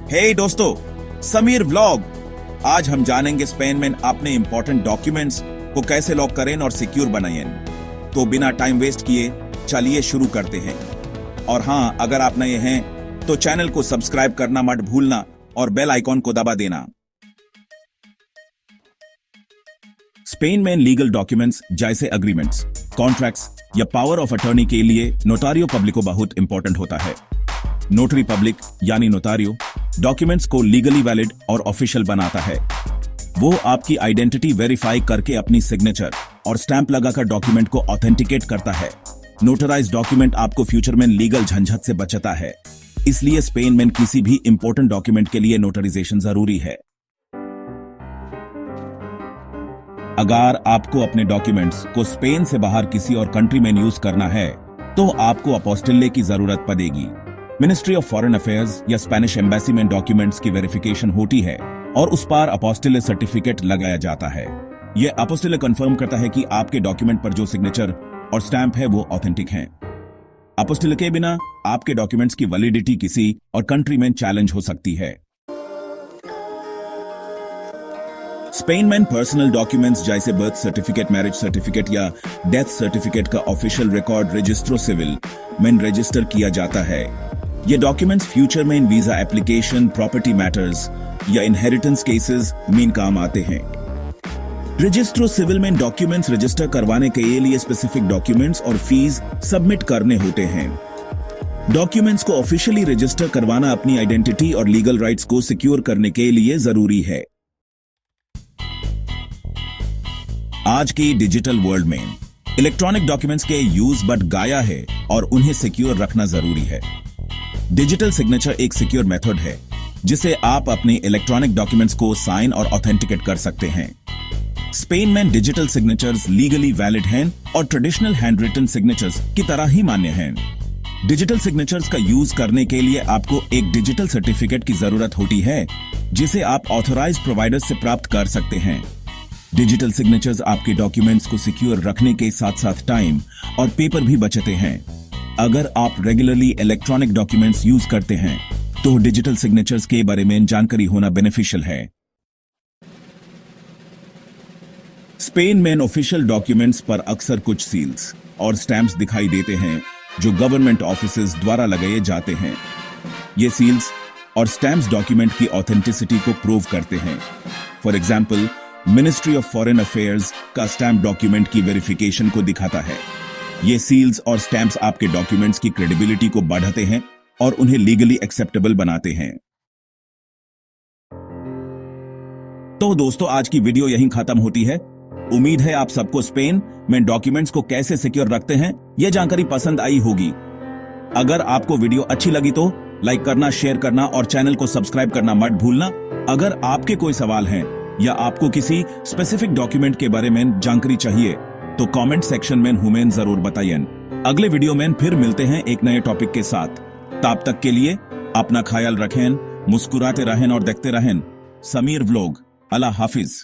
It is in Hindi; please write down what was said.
हे दोस्तों, समीर व्लॉग। आज हम जानेंगे स्पेन में अपने इंपॉर्टेंट डॉक्यूमेंट्स को कैसे लॉक करें और सिक्योर बनाएं। तो बिना टाइम वेस्ट किए चलिए शुरू करते हैं। और हाँ, अगर आप नए हैं तो चैनल को सब्सक्राइब करना मत भूलना और बेल आइकॉन को दबा देना। स्पेन में लीगल डॉक्यूमेंट्स जैसे अग्रीमेंट्स, कॉन्ट्रैक्ट्स या पावर ऑफ अटॉर्नी के लिए नोटारियो पब्लिको बहुत इंपॉर्टेंट होता है। नोटरी पब्लिक यानी नोटारियो डॉक्यूमेंट्स को लीगली वैलिड और ऑफिशियल बनाता है। वो आपकी आइडेंटिटी वेरीफाई करके अपनी सिग्नेचर और स्टैंप लगाकर डॉक्यूमेंट को ऑथेंटिकेट करता है। नोटराइज्ड डॉक्यूमेंट आपको फ्यूचर में लीगल झंझट से बचाता है। इसलिए स्पेन में किसी भी इंपॉर्टेंट डॉक्यूमेंट के लिए नोटराइजेशन जरूरी है। अगर आपको अपने डॉक्यूमेंट्स को स्पेन से बाहर किसी और कंट्री में यूज करना है तो आपको अपोस्टिले की जरूरत पड़ेगी। मिनिस्ट्री ऑफ फॉरेन अफेयर्स या स्पेनिश एम्बेसी में डॉक्यूमेंट्स की वेरिफिकेशन होती है और उस पर अपोस्टिले सर्टिफिकेट लगाया जाता है। यह अपोस्टिले कंफर्म करता है कि आपके डॉक्यूमेंट पर जो सिग्नेचर और स्टैंप है वो ऑथेंटिक है। अपोस्टिले के बिना आपके डॉक्यूमेंट्स की वैलिडिटी किसी और कंट्री में चैलेंज हो सकती है। स्पेन में पर्सनल डॉक्यूमेंट्स जैसे बर्थ सर्टिफिकेट, मैरिज सर्टिफिकेट या डेथ सर्टिफिकेट का ऑफिशियल रिकॉर्ड रजिस्ट्रो सिविल में रजिस्टर किया जाता है। ये डॉक्यूमेंट्स फ्यूचर में वीजा एप्लीकेशन, प्रॉपर्टी मैटर्स या इनहेरिटेंस केसेस में काम आते हैं। रजिस्ट्रो सिविल में डॉक्यूमेंट्स रजिस्टर करवाने के लिए स्पेसिफिक डॉक्यूमेंट्स और फीस सबमिट करने होते हैं। डॉक्यूमेंट्स को ऑफिशियली रजिस्टर करवाना अपनी आइडेंटिटी और लीगल राइट्स को सिक्योर करने के लिए जरूरी है। आज की डिजिटल वर्ल्ड में इलेक्ट्रॉनिक डॉक्यूमेंट्स के यूज बढ़ गया है और उन्हें सिक्योर रखना जरूरी है। डिजिटल सिग्नेचर एक सिक्योर मेथड है जिसे आप अपने इलेक्ट्रॉनिक डॉक्यूमेंट्स को साइन और ऑथेंटिकेट कर सकते हैं। स्पेन में डिजिटल सिग्नेचर्स लीगली वैलिड हैं और ट्रेडिशनल हैंड रिटन सिग्नेचर्स की तरह ही मान्य हैं। डिजिटल सिग्नेचर्स का यूज करने के लिए आपको एक डिजिटल सर्टिफिकेट की जरूरत होती है जिसे आप ऑथराइज्ड प्रोवाइडर से प्राप्त कर सकते हैं। डिजिटल सिग्नेचर्स आपके डॉक्यूमेंट्स को सिक्योर रखने के साथ साथ टाइम और पेपर भी बचाते हैं। अगर आप रेगुलरली इलेक्ट्रॉनिक डॉक्यूमेंट्स यूज करते हैं तो डिजिटल सिग्नेचर्स के बारे में जानकारी होना बेनिफिशियल है। स्पेन में ऑफिशियल डॉक्यूमेंट्स पर अक्सर कुछ सील्स और स्टैंप्स दिखाई देते हैं जो गवर्नमेंट ऑफिसेज द्वारा लगाए जाते हैं। ये सील्स और स्टैंप्स डॉक्यूमेंट की ऑथेंटिसिटी को प्रूव करते हैं। For example, ministry of foreign affairs का स्टैंप डॉक्यूमेंट की वेरिफिकेशन को दिखाता है। ये सील्स और स्टैंप्स आपके डॉक्यूमेंट्स की क्रेडिबिलिटी को बढ़ाते हैं और उन्हें लीगली एक्सेप्टेबल बनाते हैं। तो दोस्तों, आज की वीडियो यहीं खत्म होती है। उम्मीद है आप सबको स्पेन में डॉक्यूमेंट्स को कैसे सिक्योर रखते हैं यह जानकारी पसंद आई होगी। अगर आपको वीडियो अच्छी लगी तो लाइक करना, शेयर करना और चैनल को सब्सक्राइब करना मत भूलना। अगर आपके कोई सवाल हैं या आपको किसी स्पेसिफिक डॉक्यूमेंट के बारे में जानकारी चाहिए तो कमेंट सेक्शन में हमें जरूर बताइए। अगले वीडियो में फिर मिलते हैं एक नए टॉपिक के साथ। तब तक के लिए अपना ख्याल रखें, मुस्कुराते रहें और देखते रहें समीर व्लॉग। अल्लाह हाफिज।